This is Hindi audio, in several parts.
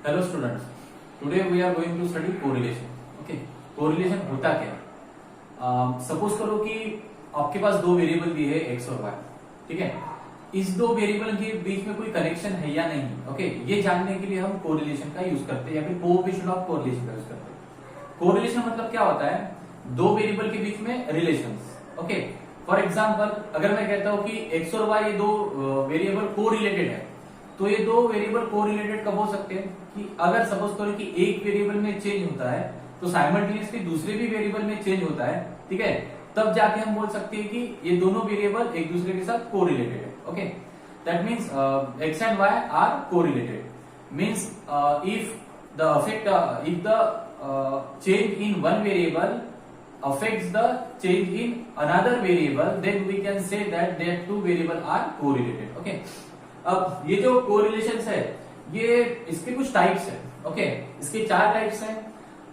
Hello students, today we are going to study correlation. Okay, correlation होता क्या है? सपोज करो कि आपके पास दो वेरिएबल दिए है एक्स और वाई, ठीक है। इस दो वेरिएबल के बीच में कोई कनेक्शन है या नहीं, ओके, ये जानने के लिए हम कोरिलेशन का यूज करते हैं या फिर कोएफिशिएंट ऑफ कोरिलेशन का यूज करते हैं। कोरिलेशन मतलब क्या होता है? दो वेरिएबल के बीच में रिलेशंस। ओके, फॉर एग्जांपल अगर मैं कहता हूं कि एक्स और वाई ये दो वेरिएबल कोरिलेटेड है, तो ये दो वेरिएबल कोरिलेटेड कब हो सकते हैं कि अगर सपोज करो कि एक वेरिएबल में चेंज होता है तो साइमल्टेनियसली दूसरे भी वेरिएबल में चेंज होता है, ठीक है। तब जाके हम बोल सकते हैं कि ये दोनों वेरिएबल एक दूसरे के साथ कोरिलेटेड है। Okay, that means X and Y are correlated. Means if the change in one variable affects the change in another variable, then we can say that their two variable are correlated. Okay, अब ये जो कोरिलेशन है ये इसके कुछ टाइप्स है। ओके, इसके चार टाइप्स हैं।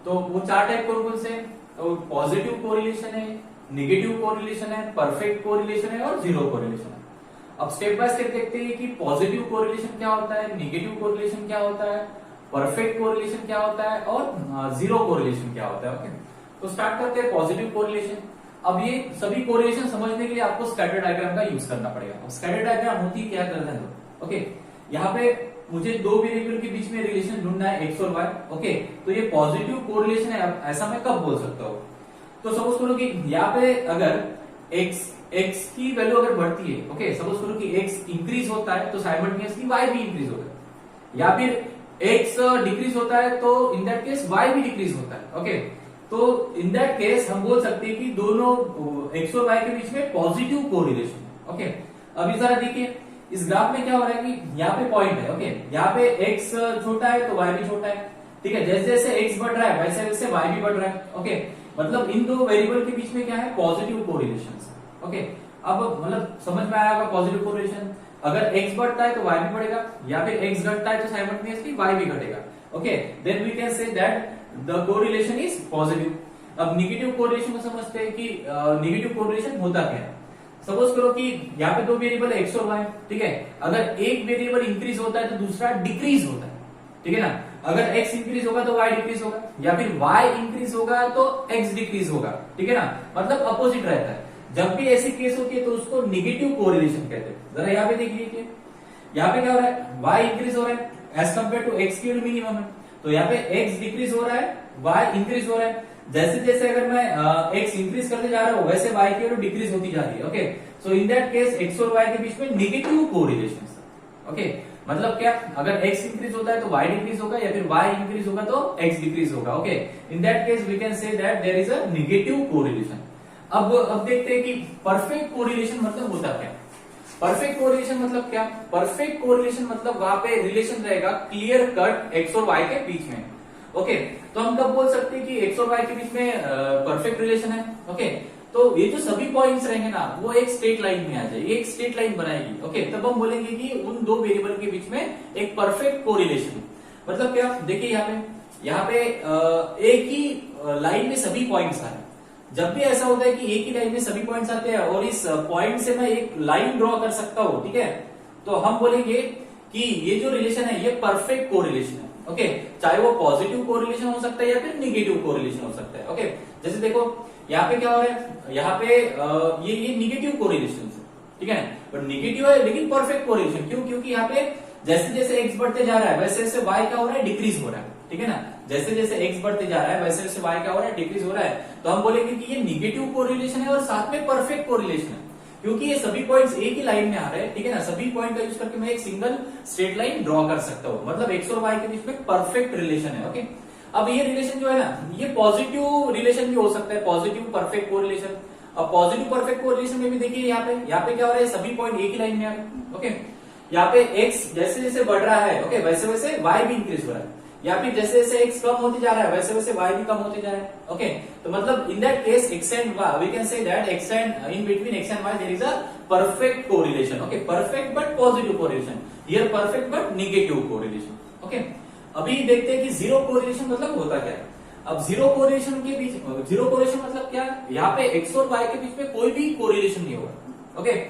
तो वो चार टाइप कौन कौन से हैं? तो पॉजिटिव कोरिलेशन है, नेगेटिव कोरिलेशन है, परफेक्ट कोरिलेशन है और जीरो कोरिलेशन है। अब स्टेप बाय स्टेप देखते हैं कि पॉजिटिव कोरिलेशन क्या होता है, नेगेटिव कोरिलेशन क्या होता है, परफेक्ट कोरिलेशन क्या होता है और जीरो कोरिलेशन क्या होता है। ओके, तो स्टार्ट करते हैं पॉजिटिव कोरिलेशन। अब ये सभी कोरिलेशन समझने के लिए आपको स्कैटर डायग्राम का यूज करना पड़ेगा। अब स्कैटर डायग्राम होती क्या करता है? ओके, यहाँ पे मुझे दो वेरिएबल के बीच में रिलेशन ढूंढना है एक्स और वाई। ओके, तो ये पॉजिटिव कोरिलेशन है। अब ऐसा मैं कब बोल सकता हूँ? तो सपोज करो कि यहाँ पे अगर एक्स की वैल्यू अगर बढ़ती है, ओके, सपोज करो कि एक्स इंक्रीज होता है तो साइमल्टेनियसली वाई भी इंक्रीज होता है, या फिर एक्स डिक्रीज होता है तो इन दैट केस वाई भी डिक्रीज होता है। ओके, तो इन दैट केस हम बोल सकते हैं कि दोनों एक्स और वाई के बीच में पॉजिटिव कोरिलेशन है। ओके, अभी जरा देखिए इस ग्राफ में क्या हो रहा है कि यहाँ पे पॉइंट है। ओके, यहाँ पे एक्स छोटा है तो वाई भी छोटा है, ठीक है। जैसे जैसे एक्स बढ़ रहा है वैसे वैसे वाई भी बढ़ रहा है। ओके, मतलब इन दो वेरिएबल के बीच में क्या है? Positive correlation. ओके, अब मतलब समझ में आया होगा पॉजिटिव कोरिलेशन। अगर x बढ़ता है तो y भी बढ़ेगा, या फिर x घटता है तो साइमल्टेनियसली y भी घटेगा। Okay, then we can say that the correlation is positive. अब नेगेटिव कोरिलेशन को समझते हैं कि नेगेटिव कोरिलेशन होता क्या है। सपोज करो कि यहाँ पे दो वेरिएबल है x और y, ठीक है। अगर एक वेरिएबल इंक्रीज होता है तो दूसरा डिक्रीज होता है, ठीक है ना। अगर x इंक्रीज होगा तो y डिक्रीज होगा, या फिर y इंक्रीज होगा तो x डिक्रीज होगा, ठीक है ना। मतलब अपोजिट रहता है। जब भी ऐसी केस होती है तो उसको नेगेटिव कोरिलेशन कहते हैं। जरा यहाँ पे देख लीजिए, यहाँ पे क्या हो रहा है? y इंक्रीज हो रहा है एज कम्पेयर टू x की मिनिमम है, तो यहाँ पे x डिक्रीज हो रहा है, y इंक्रीज हो रहा है। जैसे जैसे अगर मैं x इंक्रीज करते जा रहा हूँ वैसे y की वैल्यू डिक्रीज होती जा रही है। Okay, so in that case x और y के बीच में नेगेटिव कोरिलेशन। ओके, मतलब क्या? अगर x इंक्रीज होता है तो y डिक्रीज होगा, या फिर y इंक्रीज होगा तो x डिक्रीज होगा। Okay, in that case we can say that there is a negative correlation. अब देखते हैं कि परफेक्ट कोरिलेशन मतलब होता क्या? परफेक्ट कोरिलेशन मतलब क्या? परफेक्ट कोरिलेशन मतलब वहां पे रिलेशन रहेगा क्लियर कट एक्स और वाई के बीच में। ओके, तो हम कब बोल सकते हैं कि एक्स और वाई के बीच में परफेक्ट रिलेशन है? ओके, तो ये जो सभी पॉइंट्स रहेंगे ना वो एक स्ट्रेट लाइन में आ जाएगी, एक स्ट्रेट लाइन बनाएगी। ओके, तब हम बोलेंगे कि उन दो वेरिएबल के बीच में एक परफेक्ट कोरिलेशन। मतलब क्या? देखिए यहाँ पे एक ही लाइन में सभी पॉइंट्स आ रहे हैं। जब भी ऐसा होता है कि एक ही लाइन में सभी पॉइंट्स आते हैं और इस पॉइंट से मैं एक लाइन ड्रॉ कर सकता हूं, ठीक है, तो हम बोलेंगे कि ये जो रिलेशन है ये परफेक्ट कोरिलेशन है। ओके, चाहे वो पॉजिटिव कोरिलेशन हो सकता है या फिर नेगेटिव कोरिलेशन हो सकता है। ओके, जैसे देखो यहाँ पे क्या हो रहा है? यहाँ पे ये नेगेटिव कोरिलेशन है, ठीक है, बट नेगेटिव है लेकिन परफेक्ट कोरिलेशन। क्यों? क्योंकि यहाँ पे जैसे जैसे एक्स बढ़ते जा रहा है वैसे वैसे वाई क्या हो रहा है? डिक्रीज हो रहा है, ठीक है ना। जैसे जैसे एक्स बढ़ते जा रहा है वैसे वैसे वाई क्या हो रहा है? डिक्रीज हो रहा है। तो हम बोलेंगे कि ये नेगेटिव कोरिलेशन है और साथ में परफेक्ट कोरिलेशन है, क्योंकि ये सभी पॉइंट्स एक ही लाइन में आ रहे हैं, ठीक है ना। सभी पॉइंट का यूज करके मैं एक सिंगल स्ट्रेट लाइन ड्रॉ कर सकता हूँ, मतलब एक्स और वाई के बीच में परफेक्ट रिलेशन है। ओके, अब ये रिलेशन जो है ना ये पॉजिटिव रिलेशन भी हो सकता है, पॉजिटिव परफेक्ट कोरिलेशन। अब पॉजिटिव परफेक्ट कोरिलेशन में भी देखिए यहाँ पे क्या हो रहा है? सभी पॉइंट एक ही लाइन में आ रहे हैं। ओके, यहाँ पे x जैसे जैसे बढ़ रहा है, ओके, वैसे वैसे y भी इंक्रीज हो रहा है, या फिर जैसे जैसे x कम होते जा रहा है वैसे वैसे y भी कम होते जा रहा है। ओके, तो मतलब in that case x and y we can say that x and in between x and y there is a perfect correlation. Okay, perfect but positive correlation, here perfect but negative correlation. Okay, अभी देखते हैं कि जीरो कोरिलेशन मतलब होता क्या है। अब जीरो कोरिलेशन के बीच, जीरो कोरिलेशन मतलब क्या? यहाँ पे x और y के बीच में कोई भी कोरिलेशन नहीं होगा। ओके,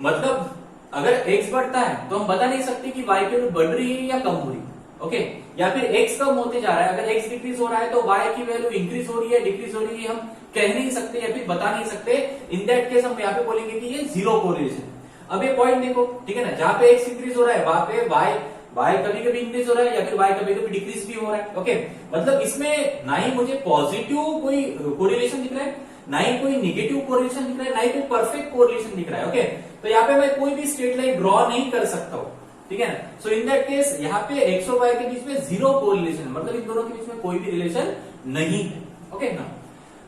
मतलब अगर x बढ़ता है तो हम बता नहीं सकते कि y की वैल्यू बढ़ रही है या कम हो रही है। ओके, या फिर x कम होते जा रहा है, अगर x डिक्रीज हो रहा है तो y की वैल्यू इंक्रीज हो रही है, डिक्रीज हो रही है, हम कह नहीं सकते या फिर बता नहीं सकते। इन दैट केस हम यहाँ पे बोलेंगे कि ये जीरो कोरिलेशन। अब ये पॉइंट देखो, ठीक है ना, जहां पे x इंक्रीज हो रहा है वहां पे y कभी कभी इंक्रीज हो रहा है या फिर y कभी कभी डिक्रीज भी हो रहा है। ओके, मतलब इसमें ना ही मुझे पॉजिटिव कोई कोरिलेशन दिख रहा है, ना ही कोई निगेटिव कोरिलेशन दिख रहा है, ना ही कोई परफेक्ट कोरिलेशन दिख रहा है। ओके, तो यहाँ पे मैं कोई भी स्ट्रेट लाइन ड्रॉ नहीं कर सकता हूँ, ठीक है ना। सो इन दैट केस यहाँ पे x और y के बीच में जीरो कोरिलेशन, मतलब इन दोनों के बीच में कोई भी रिलेशन नहीं है। ओके ना,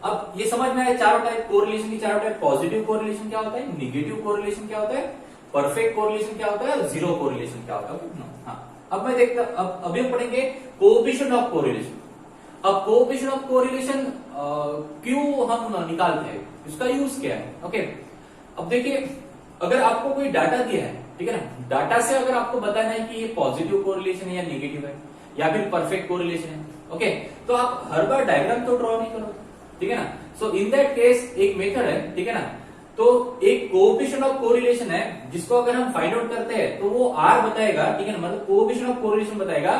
अब ये समझ में आया चारों टाइप कोरिलेशन की, चारों टाइप। पॉजिटिव कोरिलेशन क्या होता है, निगेटिव कोरिलेशन क्या होता है, परफेक्ट कोरिलेशन क्या होता है और जीरो कोरिलेशन क्या होता है। हाँ, अब मैं देखता, अब अभी हम पढ़ेंगे कोएफिशिएंट ऑफ कोरिलेशन। अब कोएफिशिएंट ऑफ कोरिलेशन क्यों हम निकालते हैं, इसका यूज क्या है। ओके, अब देखिए, अगर आपको कोई डाटा दिया है, ठीक है ना, डाटा से अगर आपको बताना है कि ये पॉजिटिव कोरिलेशन है या नेगेटिव है या फिर परफेक्ट कोरिलेशन है, ओके, तो आप हर बार डायग्राम तो ड्रॉ नहीं करोगे, ठीक है ना। सो इन दैट केस एक मेथड है, ठीक है ना, तो एक कोएफिशिएंट ऑफ कोरिलेशन है जिसको अगर हम फाइंड आउट करते हैं तो वो आर बताएगा, ठीक है ना, मतलब कोएफिशिएंट ऑफ कोरिलेशन बताएगा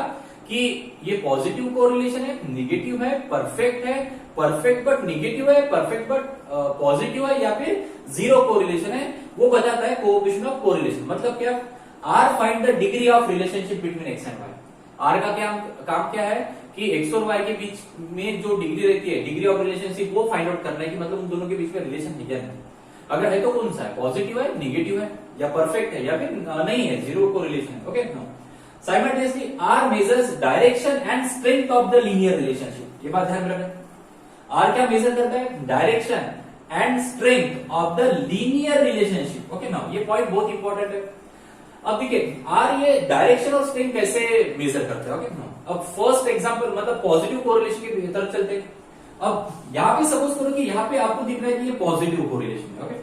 कि ये पॉजिटिव कोरिलेशन है, नेगेटिव है, परफेक्ट है, परफेक्ट बट नेगेटिव है, परफेक्ट बट पॉजिटिव है या फिर जीरो कोरिलेशन है, वो बताता है कोएफिशिएंट ऑफ कोरिलेशन। मतलब क्या, R find the degree of relationship between X and Y. R का क्या काम क्या है कि एक्स और वाई के बीच में जो डिग्री रहती है, डिग्री ऑफ रिलेशनशिप, वो फाइंड आउट करना है कि मतलब उन दोनों के बीच में रिलेशन है क्या नहीं। अगर है तो कौन सा है, पॉजिटिव है, नेगेटिव है या परफेक्ट है या फिर नहीं है, जीरो कोरिलेशन है। Okay, no. Simultaneously R measures direction and strength of the linear relationship. ये बात ध्यान में रखना। आर क्या मेजर करता है, direction and strength of the linear relationship. Okay, now ये पॉइंट बहुत इंपॉर्टेंट है। अब देखिए, आर ये डायरेक्शन और स्ट्रेंथ कैसे मेजर करते हैं। ओके, नाउ अब फर्स्ट एग्जांपल मतलब पॉजिटिव कोरिलेशन की तरफ चलते हैं। अब यहाँ पे सपोज करो कि यहाँ पे आपको दिख रहा है कि ये पॉजिटिव कोरिलेशन है। ओके,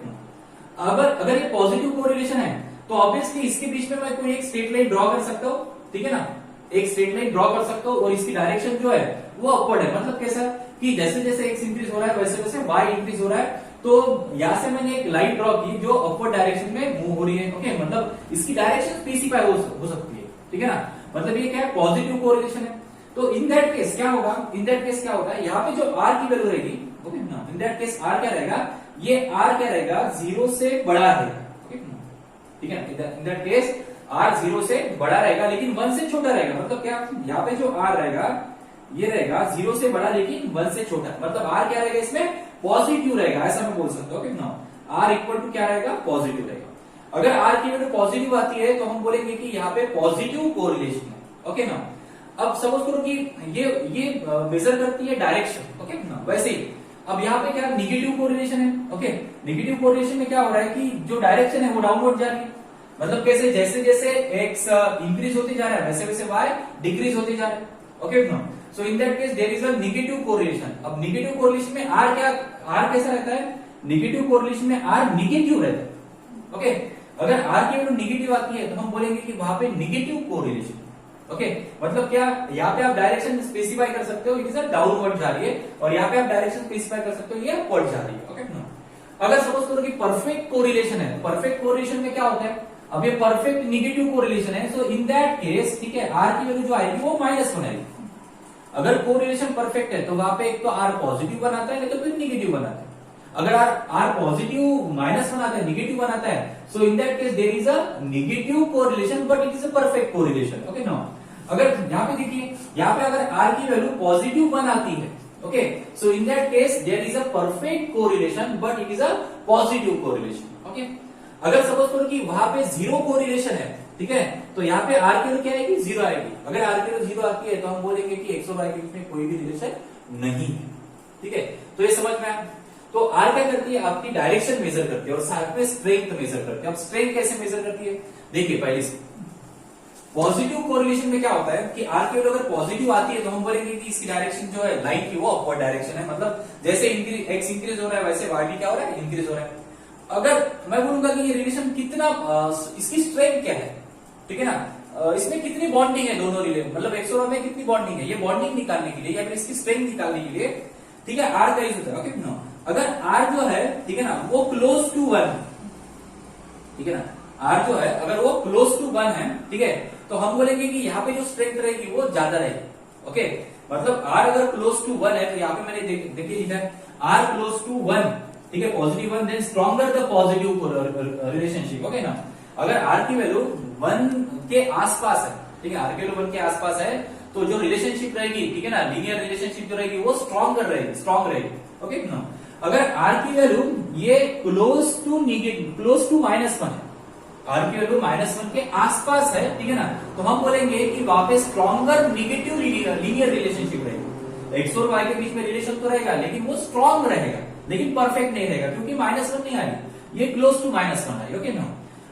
अगर ये पॉजिटिव कोरिलेशन है तो ऑब्वियसली इसके बीच में मैं कोई एक स्ट्रेट लाइन ड्रॉ कर सकता हूँ, ठीक है ना, एक स्ट्रेट लाइन ड्रॉ कर सकता हूँ और इसकी डायरेक्शन जो है वो अपवर्ड है। मतलब कैसा कि जैसे जैसे एक्स इंक्रीज हो रहा है वैसे वैसे वाई इंक्रीज हो रहा है, तो यहां से मैंने एक लाइन ड्रॉ की जो अपवर्ड डायरेक्शन में मूव हो रही है। ओके, मतलब इसकी डायरेक्शन स्पेसिफाई हो सकती है, ठीक है ना, मतलब ये क्या है, पॉजिटिव कोरिलेशन है। तो इन दैट केस क्या होगा, इन दैट केस क्या होगा, यहाँ पे जो आर की वैल्यू रहेगी, ओके ना, इन दैट केस आर क्या रहेगा, ये आर क्या रहेगा, जीरो से बड़ा है, ठीक है। In that case R zero से बड़ा रहेगा लेकिन वन से छोटा रहेगा। मतलब क्या, यहाँ पे जो आर रहेगा ये रहेगा जीरो से बड़ा लेकिन वन से छोटा, मतलब आर क्या रहेगा इसमें, पॉजिटिव रहेगा, ऐसा मैं बोल सकता हूँ। ओके ना, आर इक्वल टू क्या रहेगा, पॉजिटिव रहेगा। अगर आर की वैल्यू पॉजिटिव आती है तो हम बोलेंगे कि यहाँ पे पॉजिटिव कोरिलेशन है। ओके ना, अब सपोज करो कि ये मेजर करती है डायरेक्शन। ओके ना, वैसे ही अब यहाँ पे क्या निगेटिव कोरिलेशन है। ओके, निगेटिव कोरिलेशन में क्या हो रहा है कि जो डायरेक्शन है वो डाउनवर्ड जा रही है। मतलब कैसे, जैसे जैसे एक्स इंक्रीज होते जा रहा है वैसे वैसे वाई डिक्रीज होते जा रहा है। ओके ना, so in that case there is a negative correlation. अब निगेटिव कोरिलेशन में आर क्या, आर कैसा रहता है, निगेटिव कोरिलेशन में आर निगेटिव रहता है। ओके, अगर आर की वैल्यू निगेटिव आती है तो हम बोलेंगे कि वहां पे निगेटिव कोरिलेशन। ओके, मतलब क्या, यहाँ पे आप डायरेक्शन स्पेसिफाई कर सकते हो, इट इज अ डाउनवर्ड जा रही है, और यहाँ पे आप डायरेक्शन स्पेसिफाई कर सकते हो ये अपवर्ड जा रही है। ओके ना, अगर सपोज करो कि परफेक्ट कोरिलेशन है, परफेक्ट कोरिलेशन में क्या होता है, अब ये परफेक्ट निगेटिव कोरिलेशन है, सो इन दैट केस, ठीक है, आर की वैल्यू जो आएगी वो -1 आएगी। अगर कोरिलेशन परफेक्ट है तो वहां पे एक तो आर पॉजिटिव बनाता है नहीं तो फिर निगेटिव बनाता है। अगर आर पॉजिटिव -1 बनाता है, निगेटिव बनाता है, so in that case there is a negative correlation but it is a perfect correlation. Okay no, अगर यहाँ पे देखिए, यहाँ पे अगर आर की वैल्यू पॉजिटिव 1 आती है, okay, so in that case there is a perfect correlation but it is a positive correlation. Okay, अगर सपोज करो कि वहां पे जीरो कोरिलेशन है, ठीक है, तो यहाँ पे आर की वैल्यू क्या आएगी, जीरो आएगी। अगर आर की वैल्यू जीरो आती है तो हम बोलेंगे कि एक्स और वाई के बीच में कोई भी रिलेशन नहीं है। ठीक है, तो ये समझ में आया। तो आर क्या करती है, आपकी डायरेक्शन मेजर करती है और साथ में स्ट्रेंथ मेजर करती है। अब स्ट्रेंथ कैसे मेजर करती है, देखिए पहले से पॉजिटिव कोरिलेशन में क्या होता है कि आर की वैल्यू अगर पॉजिटिव आती है तो हम बोलेंगे कि इसकी डायरेक्शन जो है लाइन की वो अपवर्ड डायरेक्शन है, मतलब जैसे एक्स इंक्रीज हो रहा है वैसे वाई भी क्या हो रहा है, इंक्रीज हो रहा है। अगर मैं बोलूंगा कि ये रिलेशन कितना, इसकी स्ट्रेंथ क्या है, ठीक है ना, इसमें कितनी बॉन्डिंग है दोनों रिलेशन, मतलब एक्स और वाई में कितनी बॉन्डिंग है, ये बॉन्डिंग निकालने के लिए या फिर इसकी स्ट्रेंथ निकालने के लिए, ठीक है, आर का यूज होता है। ओके नो, अगर आर जो है, ठीक है ना, वो क्लोज टू 1, ठीक है ना, आर जो है अगर वो क्लोज टू 1 है, ठीक है, तो हम बोलेंगे कि यहाँ पे जो स्ट्रेंथ रहेगी वो ज्यादा रहेगी। ओके, मतलब आर अगर क्लोज टू 1 है तो यहाँ पे मैंने देखिए लिखा है आर क्लोज टू 1, ठीक है, positive 1, then stronger the positive relationship. Okay ना, अगर आर की वैल्यू 1 के आसपास है, ठीक है, आर की वैल्यू 1 के आसपास है तो जो रिलेशनशिप रहेगी, ठीक है ना, लीनियर रिलेशनशिप जो रहेगी वो स्ट्रॉन्ग रहेगी। ओके ना, अगर आर की वैल्यू ये क्लोज टू -1 है, आर की वैल्यू -1 के आसपास है, ठीक है ना, तो हम बोलेंगे कि वहां पे स्ट्रॉन्गर निगेटिव लीनियर रिलेशनशिप रहेगी। एक्स और वाई के बीच में रिलेशन तो रहेगा लेकिन वो स्ट्रॉन्ग रहेगा, लेकिन परफेक्ट नहीं रहेगा क्योंकि -1 नहीं आई, ये क्लोज टू -1 है। ओके ना,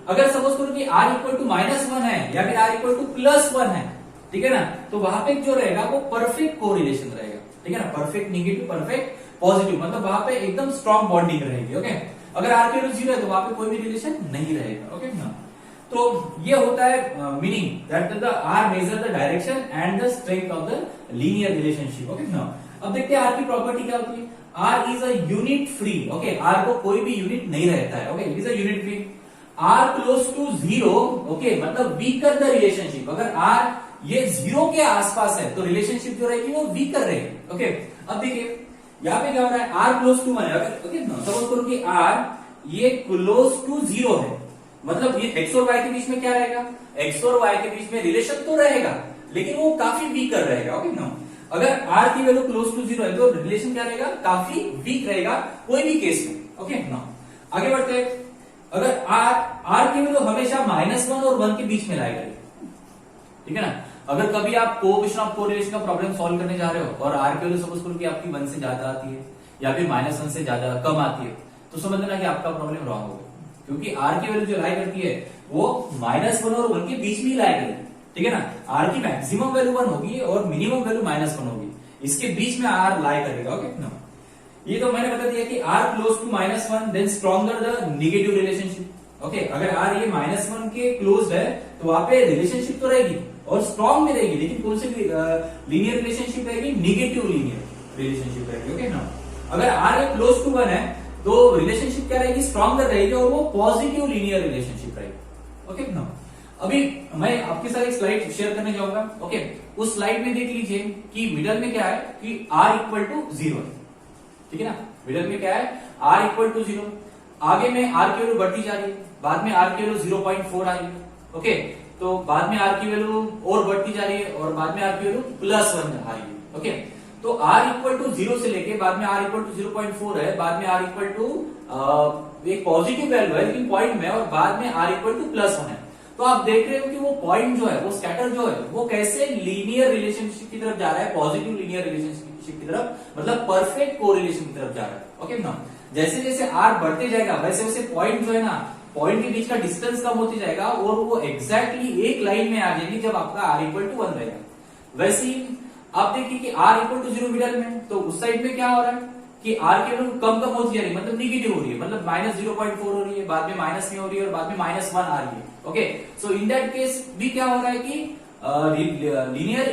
अगर सपोज करो कि r इक्वल टू -1 है या फिर r इक्वल टू +1 है, ठीक है ना, तो वहां पे जो रहेगा वो परफेक्ट कोरिलेशन रहेगा, ठीक है ना, परफेक्ट निगेटिव परफेक्ट पॉजिटिव, मतलब वहां पे एकदम स्ट्रॉन्ग बॉन्डिंग रहेगी। ओके, अगर r की वैल्यू 0 है तो वहां पे कोई भी रिलेशन नहीं रहेगा। ओके ना, तो ये होता है meaning that the r measure the direction and the strength of the linear relationship. Okay ना, अब देखते हैं r की प्रॉपर्टी क्या होती है। r is a unit free. Okay, r को कोई भी यूनिट नहीं रहता है। Okay, it is a unit free. r close to 0, okay, मतलब वीकर द रिलेशनशिप। अगर r ये 0 के आसपास है तो रिलेशनशिप जो रहेगी वो वीकर रहेगी। ओके, अब देखिए यहाँ पे क्या हो रहा है, r क्लोज टू 1 है। ओके, सपोज करो कि r ये क्लोज टू 0 है, मतलब ये x और y के बीच में क्या रहेगा, x और y के बीच में रिलेशन तो रहेगा लेकिन वो काफी वीकर रहेगा। ओके ना, अगर r की वैल्यू क्लोज टू 0 है तो रिलेशन क्या रहेगा, काफी वीक रहेगा कोई भी केस में। ओके ना, आगे बढ़ते हैं। अगर r की वैल्यू हमेशा -1 और 1 के बीच में लाएगा, ठीक है ना, अगर कभी आप कोएफिशिएंट ऑफ कोरिलेशन का प्रॉब्लम सॉल्व करने जा रहे हो और r की वैल्यू सपोज करो कि आपकी 1 से ज्यादा आती है या फिर -1 से ज्यादा कम आती है, तो समझ लेना कि आपका प्रॉब्लम रॉन्ग होगा, क्योंकि r की वैल्यू जो लाई करती है वो -1 और 1 के बीच में ही लाई करेगी, ठीक है ना। r की मैक्सिमम वैल्यू 1 होगी और मिनिमम वैल्यू -1 होगी, इसके बीच में r लाई करेगा। ओके ना, ये तो मैंने बता दिया कि r close to -1 then stronger the negative relationship. Okay, अगर r ये -1 के क्लोज है तो वहां पे रिलेशनशिप तो रहेगी और स्ट्रॉन्ग में रहेगी, लेकिन कौन सी लीनियर रिलेशनशिप रहेगी, निगेटिव लीनियर रिलेशनशिप रहेगी। ओके ना, अगर r ये क्लोज टू 1 है तो रिलेशनशिप क्या रहेगी, स्ट्रॉन्गर रहेगी और वो पॉजिटिव लीनियर रिलेशनशिप रहेगी। ओके ना, अभी मैं आपके साथ एक स्लाइड शेयर करने जाऊंगा। ओके, उस स्लाइड में देख लीजिए कि मिडल में क्या है कि r इक्वल टू 0 है, ठीक है ना, मिडल में क्या है, r इक्वल टू 0, आगे में r की वैल्यू बढ़ती जा रही है, बाद में r की वैल्यू 0.4 आ रही है। ओके, तो बाद में r की वैल्यू और बढ़ती जा रही है और बाद में r की वैल्यू +1 आ रही है। ओके, तो r इक्वल टू 0 से लेके बाद में r इक्वल टू 0.4 है, बाद में r इक्वल टू एक पॉजिटिव वैल्यू है लेकिन पॉइंट में, और बाद में r इक्वल टू +1 है। तो आप देख रहे हो कि वो पॉइंट जो है, वो स्कैटर जो है, वो कैसे लीनियर रिलेशनशिप की तरफ जा रहा है, पॉजिटिव लीनियर रिलेशनशिप की तरफ, मतलब परफेक्ट कोरिलेशन की तरफ जा रहा है। ओके ना, जैसे जैसे r बढ़ते जाएगा वैसे वैसे पॉइंट जो है ना, पॉइंट के बीच का डिस्टेंस कम होती जाएगा और वो एग्जैक्टली एक लाइन में आ जाएगी जब आपका r इक्वल टू 1 रहेगा। वैसे ही आप देखिए कि r इक्वल टू 0 मिडल में, तो उस साइड में क्या हो रहा है कि r की वैल्यू कम कम होती जा रही है, मतलब निगेटिव हो रही है, मतलब -0.4 हो रही है, बाद में माइनस में हो रही है और बाद में -1 आ रही है। Okay, so in that case भी क्या हो रहा है कि लीनियर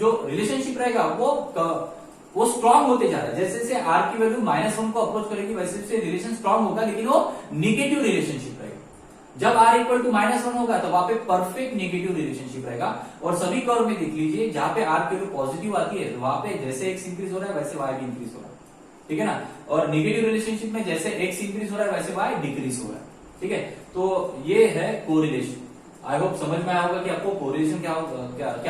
जो रिलेशनशिप रहेगा वो स्ट्रॉन्ग होते जा रहा है। जैसे जैसे r की वैल्यू -1 को अप्रोच करेगी वैसे वैसे रिलेशन स्ट्रॉन्ग होगा, लेकिन वो निगेटिव रिलेशनशिप रहेगा। जब r इक्वल टू -1 होगा तो वहां पे परफेक्ट नेगेटिव रिलेशनशिप रहेगा। और सभी कर्व में देख लीजिए जहां पे r की वैल्यू पॉजिटिव आती है तो वहां पे जैसे x इंक्रीज हो रहा है वैसे y भी इंक्रीज हो रहा है, ठीक है ना, और नेगेटिव रिलेशनशिप में जैसे x इंक्रीज हो रहा है वैसे y डिक्रीज हो रहा है। ठीक है, तो ये है कोरिलेशन। आई होप समझ में आया होगा कि आपको कोरिलेशन क्या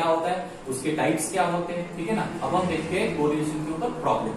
होता है, उसके टाइप्स क्या होते हैं। ठीक है ना, अब हम देखते हैं कोरिलेशन के ऊपर प्रॉब्लम।